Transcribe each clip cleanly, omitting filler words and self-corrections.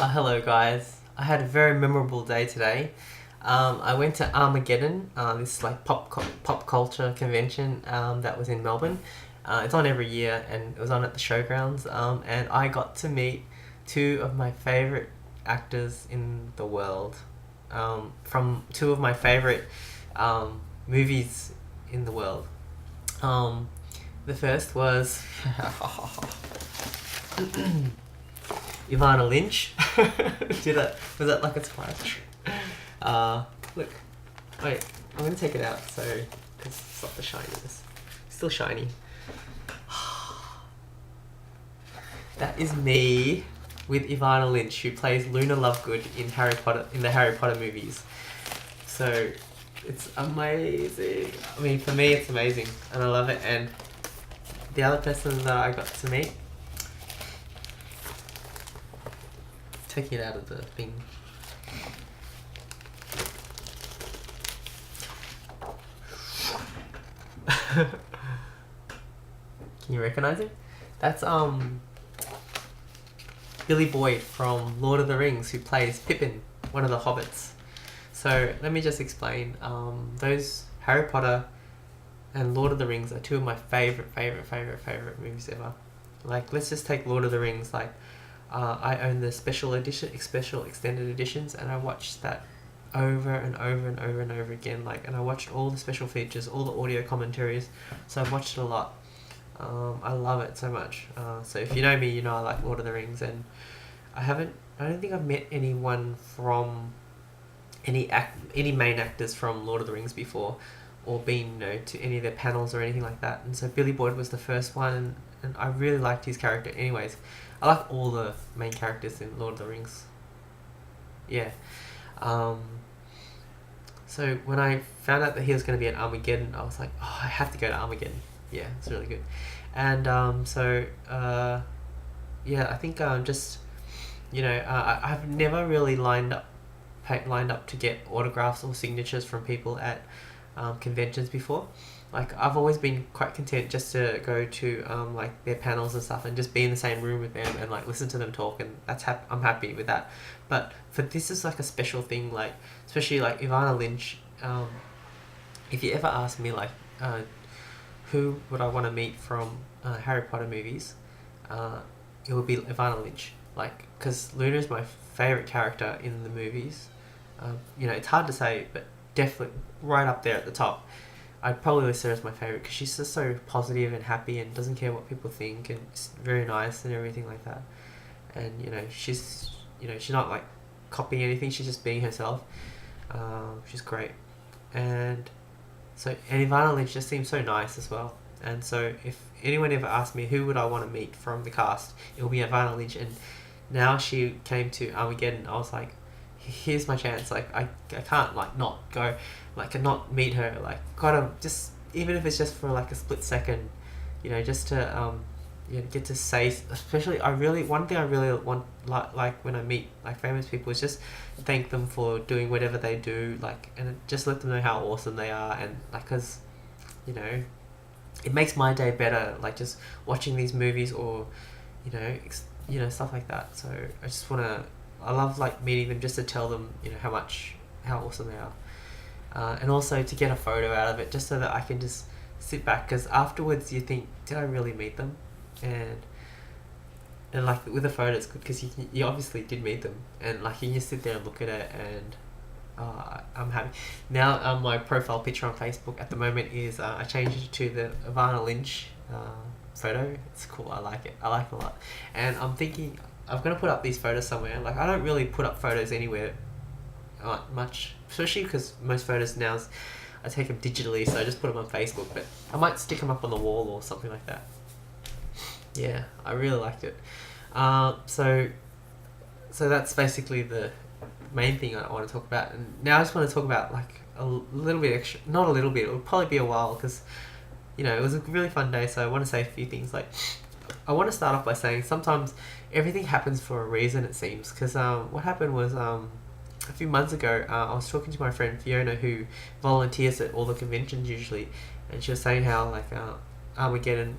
Hello guys. I had a very memorable day today. I went to Armageddon, this like pop culture convention that was in Melbourne. It's on every year and it was on at the showgrounds. And I got to meet two of my favorite actors in the world, from two of my favorite movies in the world. Um, the first was Evanna Lynch. Was that like a surprise? Look, wait, I'm gonna take it out so because stop the shininess. Still shiny. That is me with Evanna Lynch, who plays Luna Lovegood in the Harry Potter movies. So it's amazing. I mean, for me, it's amazing, and I love it. And the other person that I got to meet, taking it out of the thing. Can you recognize him? That's Billy Boyd from Lord of the Rings, who plays Pippin, one of the hobbits. So let me just explain. Those Harry Potter and Lord of the Rings are two of my favorite movies ever. Like, let's just take Lord of the Rings. Like, I own the special extended editions, and I watched that over and over again. Like, and I watched all the special features, all the audio commentaries. So I've watched it a lot. I love it so much. So if you know me, you know I like Lord of the Rings, and I don't think I've met anyone from any main actors from Lord of the Rings before, or been to any of their panels or anything like that. And so Billy Boyd was the first one, and I really liked his character. Anyways, I like all the main characters in Lord of the Rings. Yeah. So when I found out that he was going to be at Armageddon, I was like, oh, I have to go to Armageddon. Yeah, it's really good. And yeah, I think just I've never really lined up to get autographs or signatures from people at conventions before. Like, I've always been quite content just to go to like their panels and stuff and just be in the same room with them and like listen to them talk, and I'm happy with that. But for this is like a special thing, like especially like Evanna Lynch. If you ever ask me like who would I want to meet from Harry Potter movies, it would be Evanna Lynch. Like, because Luna is my favorite character in the movies. It's hard to say, but definitely right up there at the top. I'd probably list her as my favorite because she's just so positive and happy and doesn't care what people think, and it's very nice and everything like that. And she's not like copying anything. She's just being herself. She's great. And Evanna Lynch just seems so nice as well. And so if anyone ever asked me who would I want to meet from the cast, it will be Evanna Lynch. And now she came to Armageddon, I was like, here's my chance. Like, I can't like not go, like, and not meet her. Like, gotta just, even if it's just for like a split second, just to get to say, especially one thing I really want, like when I meet like famous people, is just thank them for doing whatever they do, like, and just let them know how awesome they are. And like, because it makes my day better, like just watching these movies, or stuff like that. So I love like meeting them just to tell them how awesome they are, and also to get a photo out of it, just so that I can just sit back, because afterwards you think, did I really meet them? And like with a photo, it's good because you obviously did meet them, and like you can just sit there and look at it, and I'm happy. Now my profile picture on Facebook at the moment is I changed it to the Evanna Lynch photo. It's cool. I like it. I like it a lot, and I'm thinking I'm gonna put up these photos somewhere. Like, I don't really put up photos anywhere much, especially because most photos now I take them digitally, so I just put them on Facebook. But I might stick them up on the wall or something like that. Yeah, I really liked it. So that's basically the main thing I want to talk about. And now I just want to talk about like a little bit extra, not a little bit, it'll probably be a while, because it was a really fun day. So I want to say a few things. Like, I want to start off by saying sometimes everything happens for a reason, it seems. Because what happened was a few months ago, I was talking to my friend Fiona, who volunteers at all the conventions usually, and she was saying how like Armageddon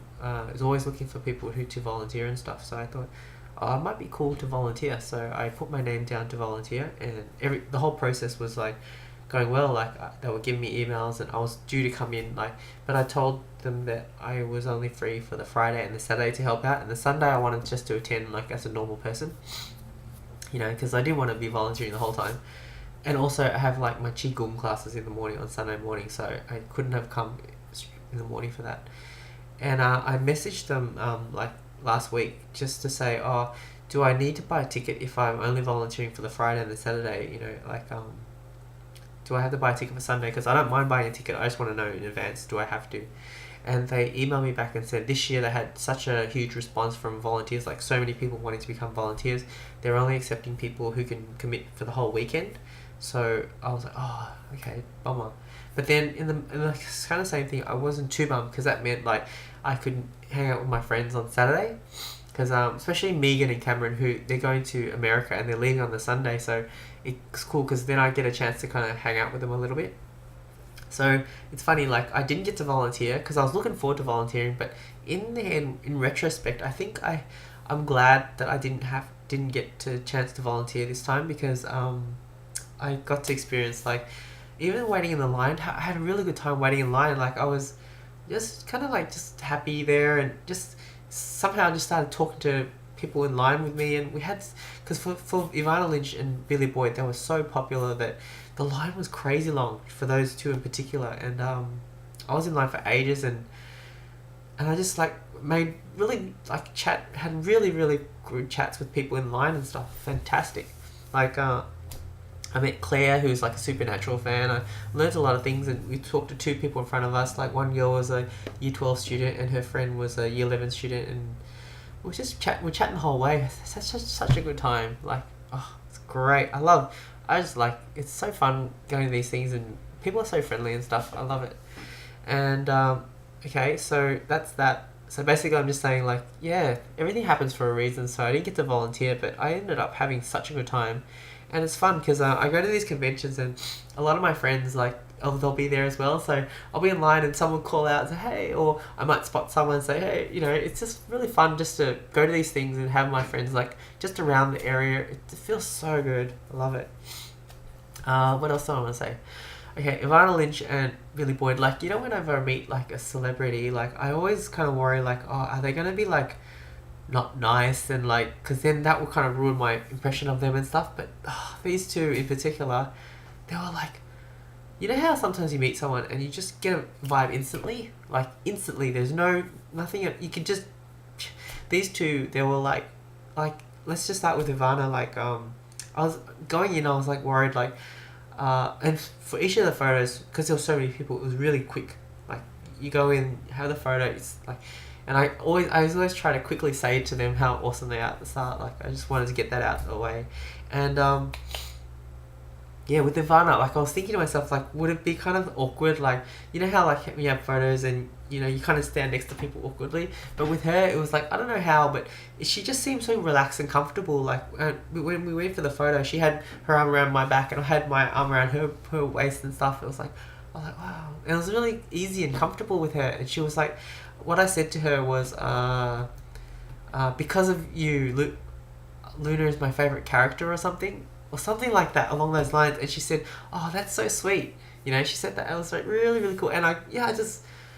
is always looking for people to volunteer and stuff. So I thought, oh, it might be cool to volunteer. So I put my name down to volunteer, and the whole process was like going well. Like they were giving me emails, and I was due to come in. Like, but I told them that I was only free for the Friday and the Saturday to help out, and the Sunday I wanted just to attend like as a normal person. You know, because I didn't want to be volunteering the whole time. And also, I have like my Qigong classes in the morning on Sunday morning, so I couldn't have come in the morning for that. And I messaged them like last week just to say, oh, do I need to buy a ticket if I'm only volunteering for the Friday and the Saturday? You know, like do I have to buy a ticket for Sunday? Because I don't mind buying a ticket. I just want to know in advance. Do I have to? And they emailed me back and said this year they had such a huge response from volunteers, like so many people wanting to become volunteers. They're only accepting people who can commit for the whole weekend. So I was like, oh, okay, bummer. But then in the kind of same thing, I wasn't too bummed because that meant like I could hang out with my friends on Saturday. Because especially Megan and Cameron, who they're going to America and they're leaving on the Sunday, so it's cool because then I get a chance to kind of hang out with them a little bit. So it's funny, like I didn't get to volunteer because I was looking forward to volunteering, but in retrospect, I think I'm glad that I didn't get to chance to volunteer this time because I got to experience like even waiting in the line. I had a really good time waiting in line. Like I was just kind of like just happy there, and just somehow just started talking to people in line with me, and we had because for Evanna Lynch and Billy Boyd, they were so popular that the line was crazy long for those two in particular, and I was in line for ages, and I just like made really like had really good chats with people in line and stuff. Fantastic. Like I met Claire, who's like a Supernatural fan. I learned a lot of things, and we talked to two people in front of us. Like one girl was a Year 12 student, and her friend was a Year 11 student, and we're chatting the whole way. It's such a good time. Like, oh, it's great. I just like, it's so fun going to these things, and people are so friendly and stuff. I love it. And okay, so that's that. So basically, I'm just saying like, yeah, everything happens for a reason. So I didn't get to volunteer, but I ended up having such a good time. And it's fun because I go to these conventions, and a lot of my friends, like, they'll be there as well. So I'll be in line and someone will call out and say, hey, or I might spot someone and say, hey, you know, it's just really fun just to go to these things and have my friends, like, just around the area. It feels so good. I love it. What else do I want to say? Okay, Evanna Lynch and Billy Boyd, like, you know, whenever I meet, like, a celebrity, like, I always kind of worry, like, oh, are they going to be, like, not nice, and like, because then that will kind of ruin my impression of them and stuff. But these two in particular, they were like, you know how sometimes you meet someone and you just get a vibe instantly, like instantly, there's nothing you can just, these two, they were like let's just start with Evanna. Like I was going in, I was like worried, like and for each of the photos, because there were so many people, it was really quick. Like you go in, have the photo, it's like, and I always try to quickly say to them how awesome they are at the start. Like I just wanted to get that out of the way. And yeah, with Evanna, like I was thinking to myself, like, would it be kind of awkward? Like, you know how like we have photos and you know you kind of stand next to people awkwardly, but with her it was like, I don't know how, but she just seemed so relaxed and comfortable. Like when we went for the photo, she had her arm around my back and I had my arm around her waist and stuff. It was like, I was like, wow, and it was really easy and comfortable with her. And she was like, what I said to her was, because of you, Luna is my favourite character or something like that, along those lines. And she said, oh, that's so sweet. You know, she said that. I was like, really cool. And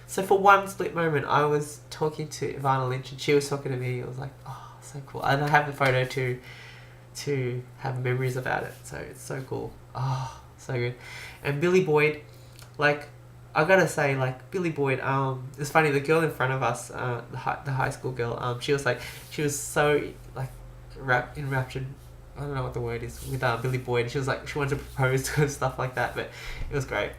so for one split moment, I was talking to Evanna Lynch and she was talking to me. It was like, oh, so cool. And I have the photo to have memories about it. So it's so cool. Oh, so good. And Billy Boyd, like, I gotta say, like, Billy Boyd, it's funny, the girl in front of us, the high school girl, she was so, like, enraptured, I don't know what the word is, with Billy Boyd. She was like, she wanted to propose to her, stuff like that, but it was great.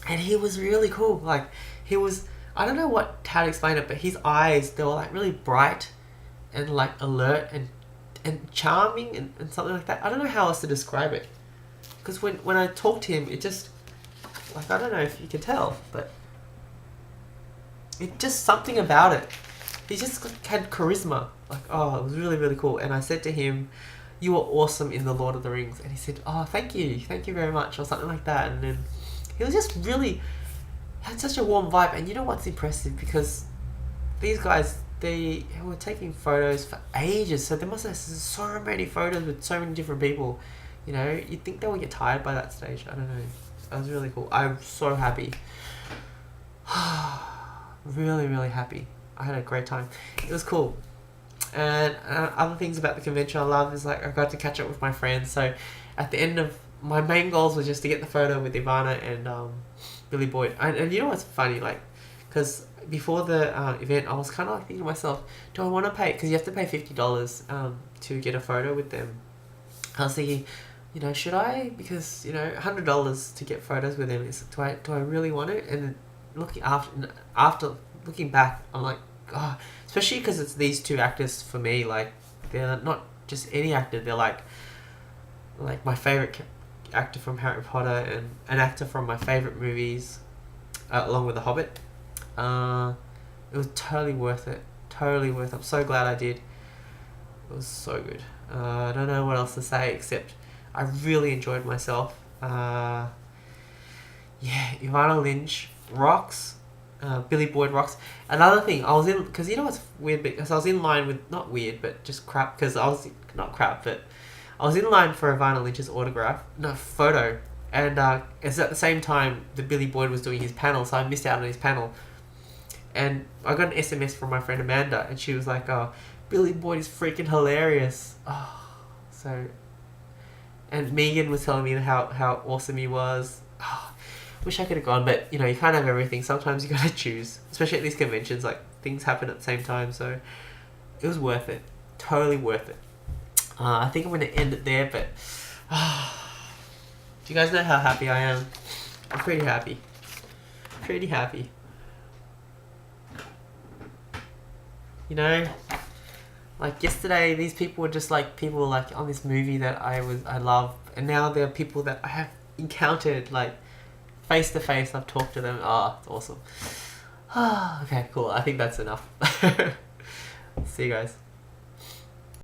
And he was really cool. Like, he was, I don't know how to explain it, but his eyes, they were, like, really bright and, like, alert and charming and something like that. I don't know how else to describe it. Because when I talked to him, it just, like, I don't know if you can tell, but it just something about it. He just had charisma. Like, oh, it was really cool. And I said to him, you were awesome in The Lord of the Rings. And he said, oh, thank you very much, or something like that. And then he was just really, had such a warm vibe. And you know what's impressive? Because these guys, they were taking photos for ages, so there must have so many photos with so many different people. You know, you'd think they would get tired by that stage. I don't know. That was really cool. I'm so happy. Really, really happy. I had a great time. It was cool. And other things about the convention I love is like I got to catch up with my friends. So at the end of my main goals was just to get the photo with Evanna and Billy Boyd. And you know what's funny? Like, because before the event, I was kind of like thinking to myself, do I want to pay? Because you have to pay $50 to get a photo with them. I was thinking, you know, should I? Because, you know, $100 to get photos with them, do I really want it? And looking after looking back, I'm like, oh, especially because it's these two actors for me. Like, they're not just any actor. They're like my favorite actor from Harry Potter and an actor from my favorite movies, along with The Hobbit. It was totally worth it. Totally worth it. I'm so glad I did. It was so good. I don't know what else to say except I really enjoyed myself. Yeah, Evanna Lynch rocks. Billy Boyd rocks. Another thing, I was in, because you know what's weird, because I was in line with, not weird, but just crap, because I was, not crap, but I was in line for Evanna Lynch's photo, and it's at the same time that Billy Boyd was doing his panel, so I missed out on his panel. And I got an SMS from my friend Amanda, and she was like, oh, Billy Boyd is freaking hilarious. Oh, so, and Megan was telling me how awesome he was. Oh, wish I could have gone, but you know, you can't have everything. Sometimes you gotta choose, especially at these conventions. Like, things happen at the same time, so it was worth it. Totally worth it. I think I'm gonna end it there, but do you guys know how happy I am? I'm pretty happy. Pretty happy. You know, like yesterday, these people were just like people like on this movie that I love, and now they're people that I have encountered like face to face. I've talked to them. Oh, it's awesome. Okay, cool. I think that's enough. See you guys.